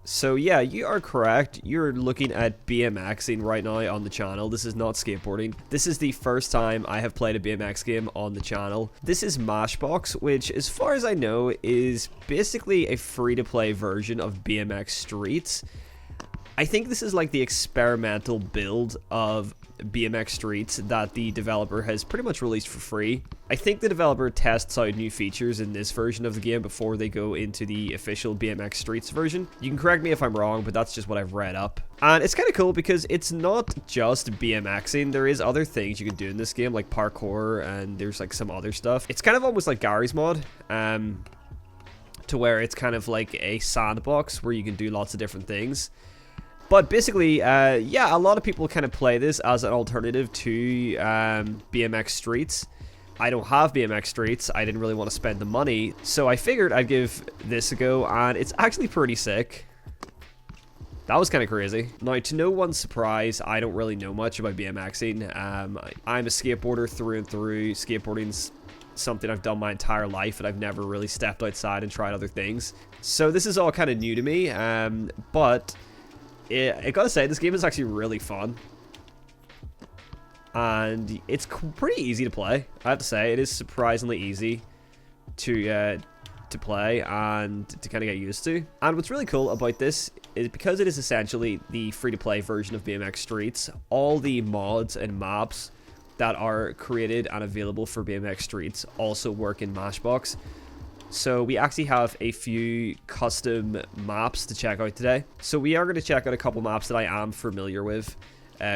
So yeah, you are correct. You're looking at BMXing right now on the channel. This is not skateboarding. This is the first time I have played a BMX game on the channel. This is Mashbox, which as far as I know is basically a free-to-play version of BMX Streets. I think this is like the experimental build of BMX Streets that the developer has pretty much released for free. I think the developer tests out new features in this version of the game before they go into the official BMX Streets version. You can correct me if I'm wrong, but that's just what I've read up. And it's kind of cool because it's not just BMXing. There is other things you can do in this game, like parkour, and there's like some other stuff. It's kind of almost like Gary's Mod, to where it's kind of like a sandbox where you can do lots of different things. But basically, yeah, a lot of people kind of play this as an alternative to BMX Streets. I don't have BMX Streets. I didn't really want to spend the money, so I figured I'd give this a go, and it's actually pretty sick. That was kind of crazy. Now, to no one's surprise, I don't really know much about BMXing. I'm a skateboarder through and through. Skateboarding's something I've done my entire life, and I've never really stepped outside and tried other things. So this is all kind of new to me, but I gotta say, this game is actually really fun. And it's pretty easy to play. I have to say, it is surprisingly easy to play and to kind of get used to. And what's really cool about this is because it is essentially the free-to-play version of BMX Streets, all the mods and maps that are created and available for BMX Streets also work in Mashbox. So we actually have a few custom maps to check out today. So we are going to check out a couple maps that I am familiar with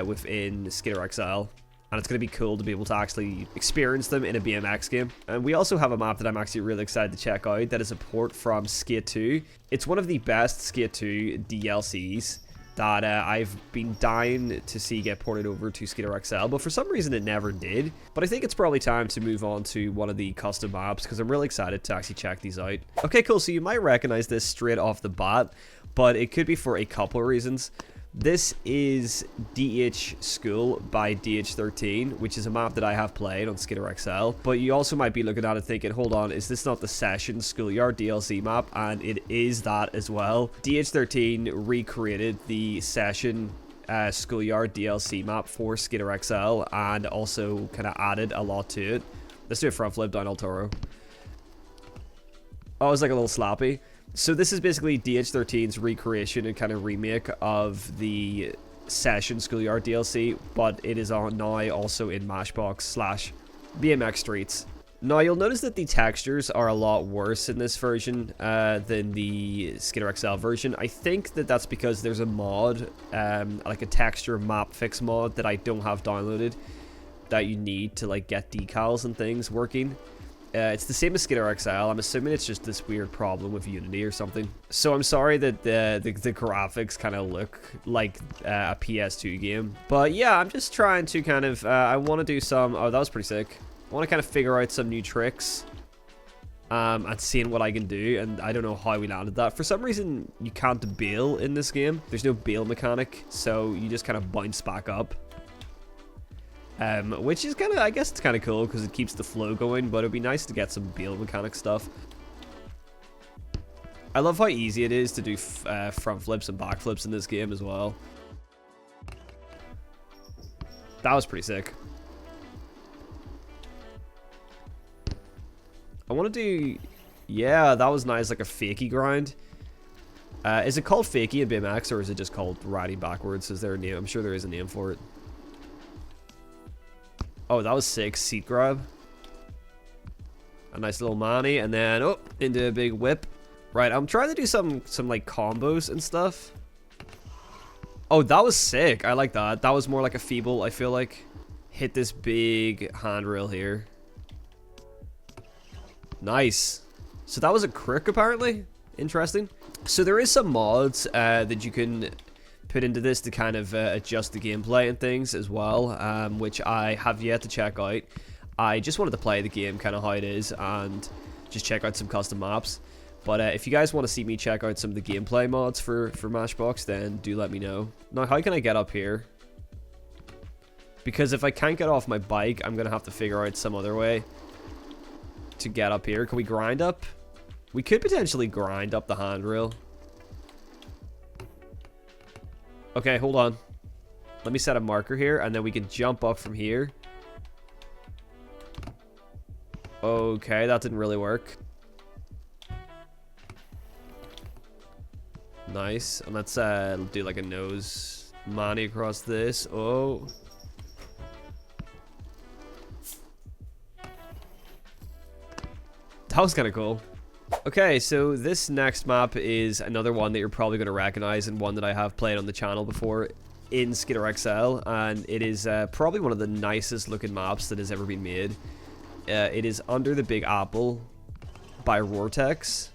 within Skater XL. And it's going to be cool to be able to actually experience them in a BMX game. And we also have a map that I'm actually really excited to check out that is a port from Skate 2. It's one of the best Skate 2 DLCs that I've been dying to see get ported over to Skater XL, but for some reason it never did. But I think it's probably time to move on to one of the custom maps because I'm really excited to actually check these out. Okay, cool, so you might recognize this straight off the bat, but it could be for a couple of reasons. This is DH School by DH13, which is a map that I have played on Skater XL. But you also might be looking at it thinking, hold on, is this not the Session Schoolyard DLC map? And it is that as well. DH13 recreated the Session Schoolyard DLC map for Skater XL and also kind of added a lot to it. Let's do a front flip down El Toro. Oh, it was like a little slappy. So this is basically DH13's recreation and kind of remake of the Session Schoolyard DLC, but it is on now also in Mashbox / BMX Streets. Now you'll notice that the textures are a lot worse in this version than the Skater XL version. I think that that's because there's a mod, like a texture map fix mod that I don't have downloaded that you need to like get decals and things working. It's the same as Skater XL. I'm assuming it's just this weird problem with Unity or something. So I'm sorry that the graphics kind of look like a PS2 game. But yeah, I'm just trying to kind of, I want to do some, oh, that was pretty sick. I want to kind of figure out some new tricks and seeing what I can do. And I don't know how we landed that. For some reason, you can't bail in this game. There's no bail mechanic, so you just kind of bounce back up. Which is kind of, I guess it's kind of cool because it keeps the flow going, but it'd be nice to get some bail mechanic stuff. I love how easy it is to do front flips and back flips in this game as well. That was pretty sick. I want to do, yeah, that was nice, like a fakie grind. Is it called fakie in BMX or is it just called riding backwards? Is there a name? I'm sure there is a name for it. Oh, that was sick. Seat grab. A nice little manny, and then oh, into a big whip. Right, I'm trying to do some like combos and stuff. Oh, that was sick. I like that. That was more like a feeble, I feel like. Hit this big handrail here. Nice. So that was a crook apparently. Interesting. So there is some mods that you can put into this to kind of adjust the gameplay and things as well, which I have yet to check out. I just wanted to play the game kind of how it is and just check out some custom maps. But if you guys want to see me check out some of the gameplay mods for Mashbox, then do let me know. Now, how can I get up here? Because if I can't get off my bike, I'm going to have to figure out some other way to get up here. Can we grind up? We could potentially grind up the handrail. Okay, hold on. Let me set a marker here, and then we can jump up from here. Okay, that didn't really work. Nice. And let's do like a nose mani across this. Oh. That was kind of cool. Okay, so this next map is another one that you're probably going to recognize, and one that I have played on the channel before in Skitter XL, and it is probably one of the nicest looking maps that has ever been made. It is Under the Big Apple by Roartex.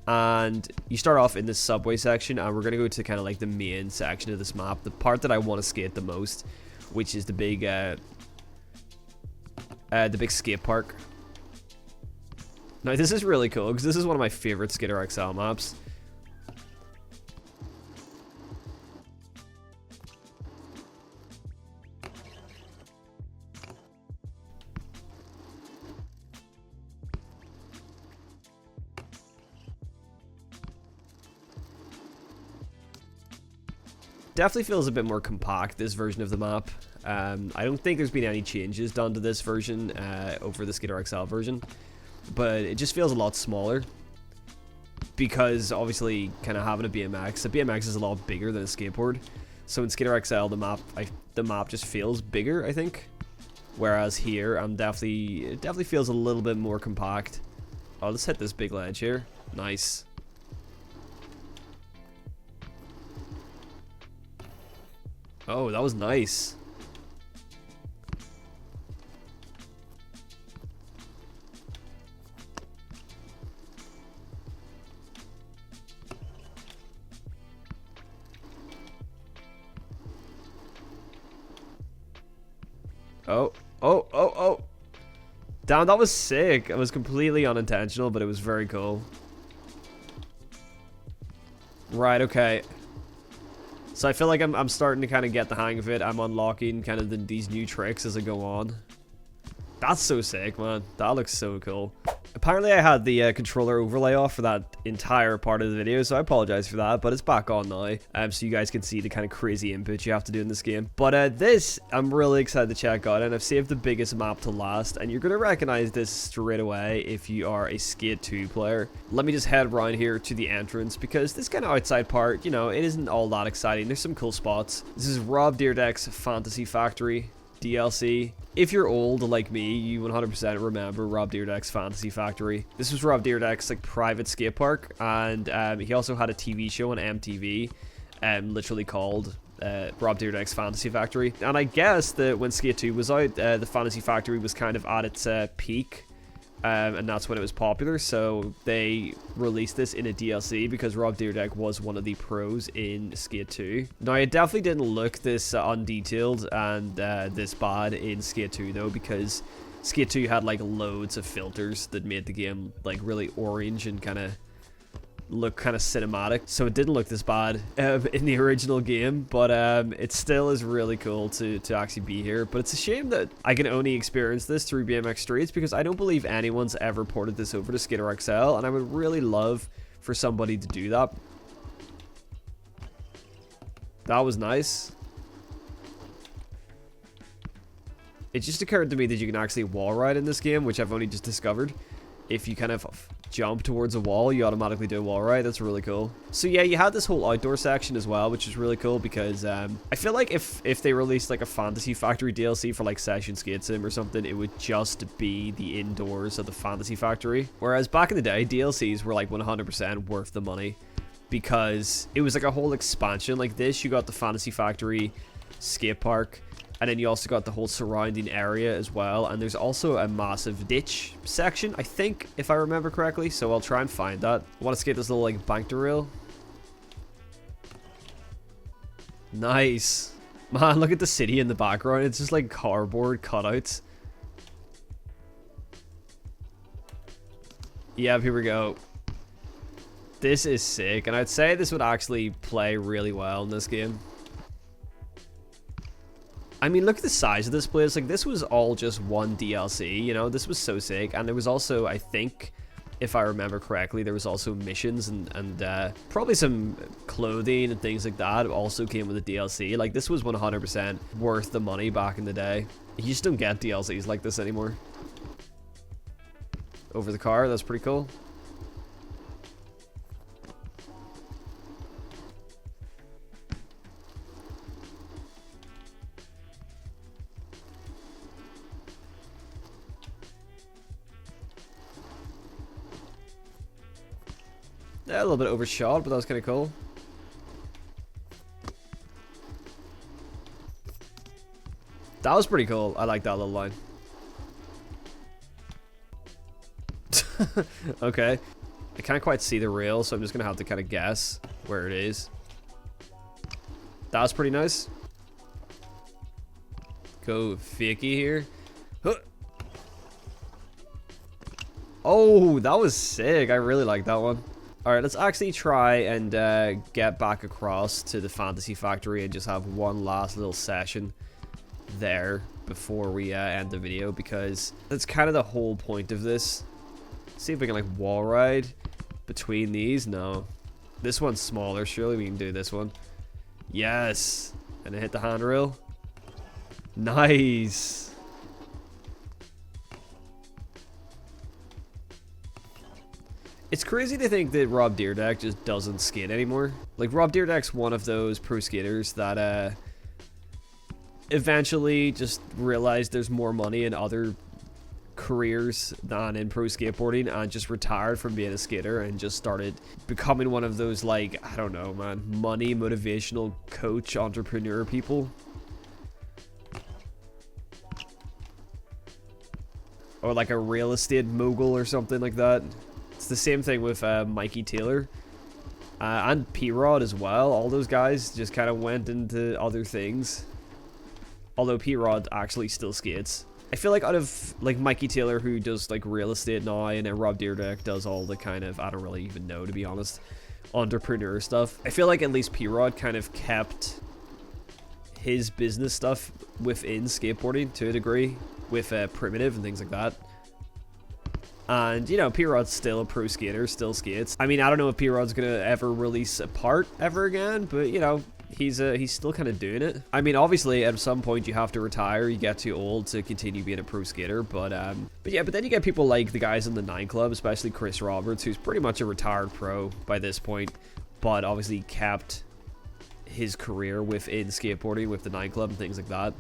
And you start off in this subway section, and we're going to go to kind of like the main section of this map, the part that I want to skate the most, which is the big skate park. Now this is really cool because this is one of my favorite Skitter XL maps. Definitely feels a bit more compact, this version of the map. I don't think there's been any changes done to this version over the Skitter XL version, but it just feels a lot smaller because obviously kind of having a BMX is a lot bigger than a skateboard. So in Skitter XL, the map just feels bigger, I think. Whereas here, it definitely feels a little bit more compact. Oh, let's hit this big ledge here. Nice. Oh, that was nice. Oh, oh, oh, oh. Damn, that was sick. It was completely unintentional, but it was very cool. Right, okay. So I feel like I'm starting to kind of get the hang of it. I'm unlocking kind of these new tricks as I go on. That's so sick, man. That looks so cool. Apparently I had the controller overlay off for that entire part of the video, so I apologize for that, but it's back on now, so you guys can see the kind of crazy input you have to do in this game. But this, I'm really excited to check out, and I've saved the biggest map to last, and you're going to recognize this straight away if you are a Skate 2 player. Let me just head around here to the entrance, because this kind of outside part, you know, it isn't all that exciting. There's some cool spots. This is Rob Dyrdek's Fantasy Factory DLC. If you're old like me, you 100% remember Rob Dyrdek's Fantasy Factory. This was Rob Dyrdek's like private skate park, and he also had a TV show on MTV, literally called Rob Dyrdek's Fantasy Factory. And I guess that when Skate 2 was out, the Fantasy Factory was kind of at its peak, and that's when it was popular, so they released this in a DLC because Rob Dyrdek was one of the pros in Skate 2. Now, it definitely didn't look this undetailed and this bad in Skate 2 though, because Skate 2 had like loads of filters that made the game like really orange and kind of look kind of cinematic, so it didn't look this bad in the original game, but it still is really cool to actually be here. But it's a shame that I can only experience this through BMX Streets, because I don't believe anyone's ever ported this over to Skitter XL, and I would really love for somebody to do that. That was nice. It just occurred to me that you can actually wall ride in this game, which I've only just discovered. If you kind of jump towards a wall, you automatically do a wall ride. That's really cool. So yeah, you had this whole outdoor section as well, which is really cool, because I feel like if they released like a Fantasy Factory DLC for like Session Skate Sim or something, it would just be the indoors of the Fantasy Factory. Whereas back in the day, DLCs were like 100% worth the money, because it was like a whole expansion. Like this, you got the Fantasy Factory skate park, and then you also got the whole surrounding area as well. And there's also a massive ditch section, I think, if I remember correctly. So I'll try and find that. I want to skate this little, like, bank derail. Nice. Man, look at the city in the background. It's just, like, cardboard cutouts. Yeah, here we go. This is sick. And I'd say this would actually play really well in this game. I mean, look at the size of this place. Like, this was all just one DLC, you know? This was so sick. And there was also, I think, if I remember correctly, there was also missions and probably some clothing and things like that also came with the DLC. Like, this was 100% worth the money back in the day. You just don't get DLCs like this anymore. Over the car, that's pretty cool. Yeah, a little bit overshot, but that was kind of cool. That was pretty cool. I like that little line. Okay. I can't quite see the rail, so I'm just going to have to kind of guess where it is. That was pretty nice. Go fakey here. Huh. Oh, that was sick. I really like that one. Alright, let's actually try and get back across to the Fantasy Factory and just have one last little session there before we end the video, because that's kind of the whole point of this. See if we can like wall ride between these. No. This one's smaller. Surely we can do this one. Yes. And I hit the handrail. Nice. It's crazy to think that Rob Dyrdek just doesn't skate anymore. Like, Rob Dyrdek's one of those pro skaters that eventually just realized there's more money in other careers than in pro skateboarding and just retired from being a skater and just started becoming one of those, like, I don't know, man, money motivational coach entrepreneur people. Or like a real estate mogul or something like that. It's the same thing with Mikey Taylor and P-Rod as well. All those guys just kind of went into other things. Although P-Rod actually still skates. I feel like out of like Mikey Taylor, who does like real estate now, and then Rob Dyrdek does all the kind of, I don't really even know, to be honest, entrepreneur stuff. I feel like at least P-Rod kind of kept his business stuff within skateboarding to a degree, with Primitive and things like that. And, you know, P-Rod's still a pro skater, still skates. I mean, I don't know if P-Rod's gonna ever release a part ever again, but, you know, he's still kind of doing it. I mean, obviously, at some point you have to retire. You get too old to continue being a pro skater. But yeah, but then you get people like the guys in the 9 Club, especially Chris Roberts, who's pretty much a retired pro by this point, but obviously kept his career within skateboarding with the 9 Club and things like that.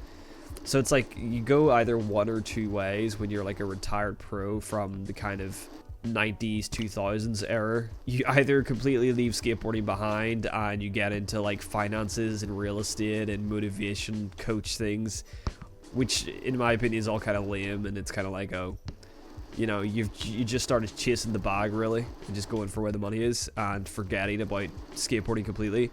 So it's like you go either one or two ways when you're like a retired pro from the kind of 90s 2000s era. You either completely leave skateboarding behind and you get into like finances and real estate and motivation coach things, which in my opinion is all kind of lame, and it's kind of like, oh, you know, you just started chasing the bag really and just going for where the money is and forgetting about skateboarding completely,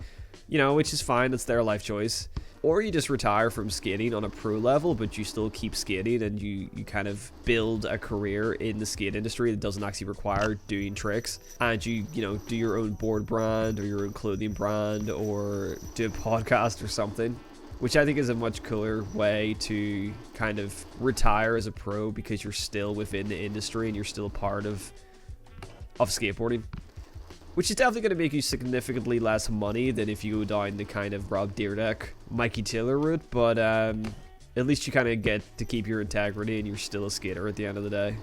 you know, which is fine. That's their life choice. Or you just retire from skating on a pro level, but you still keep skating and you kind of build a career in the skate industry that doesn't actually require doing tricks. And you know, do your own board brand or your own clothing brand or do a podcast or something, which I think is a much cooler way to kind of retire as a pro, because you're still within the industry and you're still a part of skateboarding. Which is definitely going to make you significantly less money than if you go down the kind of Rob Dyrdek, Mikey Taylor route, but at least you kind of get to keep your integrity and you're still a skater at the end of the day.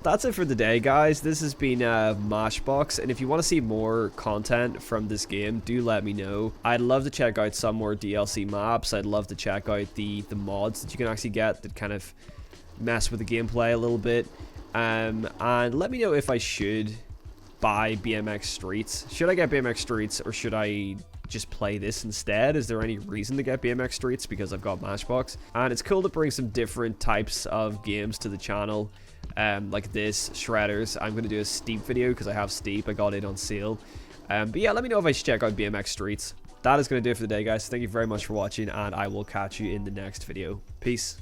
That's it for the day, guys. This has been Mashbox, and if you want to see more content from this game, do let me know. I'd love to check out some more DLC maps. I'd love to check out the mods that you can actually get that kind of mess with the gameplay a little bit. And let me know if I should buy BMX Streets. Should I get BMX Streets, or should I just play this instead? Is there any reason to get BMX Streets because I've got Mashbox? And it's cool to bring some different types of games to the channel, like this, Shredders. I'm going to do a Steep video because I have Steep. I got it on sale. But yeah, let me know if I should check out BMX Streets. That is going to do it for the day, guys. Thank you very much for watching, and I will catch you in the next video. Peace.